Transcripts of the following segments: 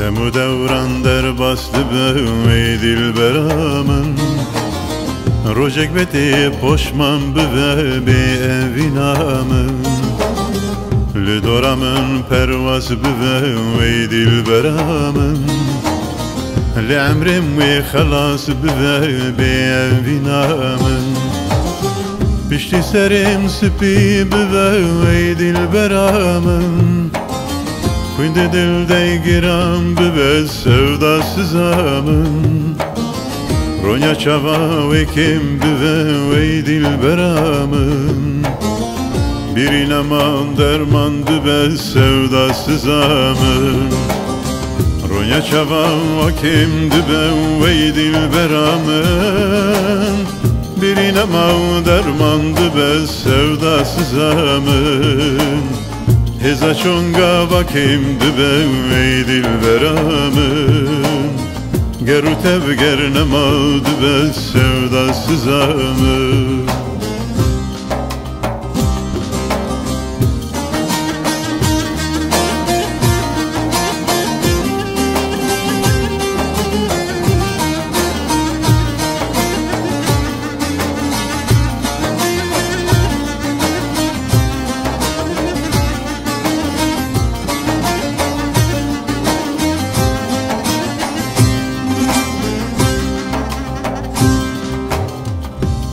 Demu devran der bastı ey dilberamın, Rojek beti poşman be evinamın, Lidoramın pervaz ey dilberamın, Li'emrim ve halas be evinamın, Pişti serim sipi ey dilberamın, Kuyndi dilde giram be sevdasızamın, Ronya çava ve kim ey dilberamın, Bir inaman dermandı be sevdasızamın, Ronya çava ve kim ey dilberamın, Bir inaman dermandı be sevdasızamın, Heza çonga vakim ey dilberamın, Geru tev gernemadı be sevdasızamın.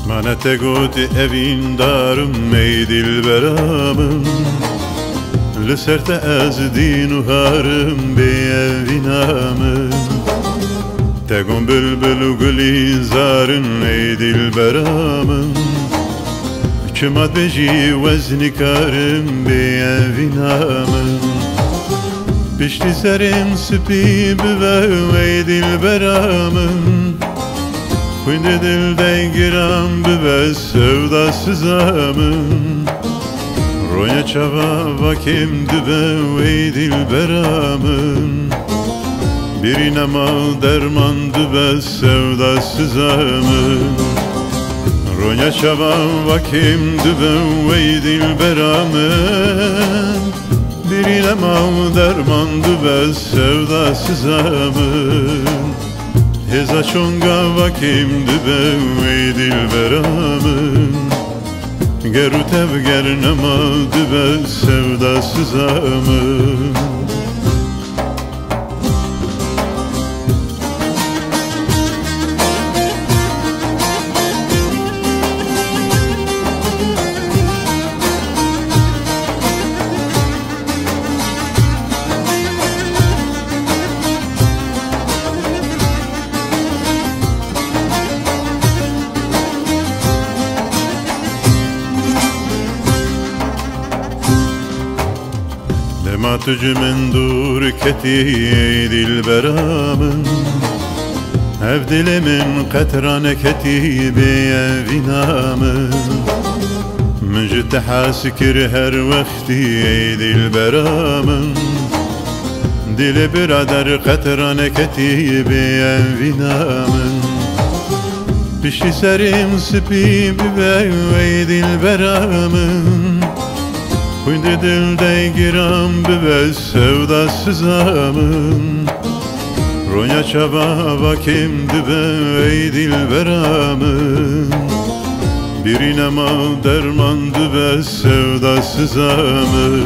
Bana te goti evin darım ey dilberamın, Li ser te ez dîn û harım bê evinamın, Te gon bülbül û gulî zarın ey dilberamın, Çima bêjî weznî karım bê evinamın, Piştî serên spî bibe ey dilberamın, Kuyndi dilde giram be sevdasızamın, Ronya çava vakim ey dilberamın, Bir inama dermandı be sevdasızamın, Ronya çava vakim ey dilberamın, Bir inama dermandı be sevdasızamın, Heza çonga vakim ey dilberamın, Geru tev gernemadı be sevdasızamın. Dema tücümün dur keti ey dilberamın, Ev dilimin qatrane keti be evinamın, Müjteha sikir her vakti ey dilberamın, Dili birader qatrane keti be evinamın, Pişti serim sipi be ey dilberamın, Kuyndi dilde giram be sevdasızamın, Ronya çava vakim ey dilberamın, Bir inama dermandı be sevdasızamın,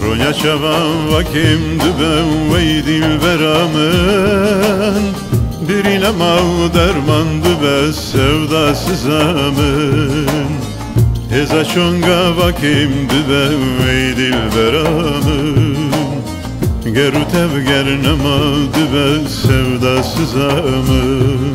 Ronya çava vakim ey dilberamın, Bir inama dermandı be sevdasızamın, Heza çonga vakim ey dilberamın, Geru tev gernemadı be sevdasızamın.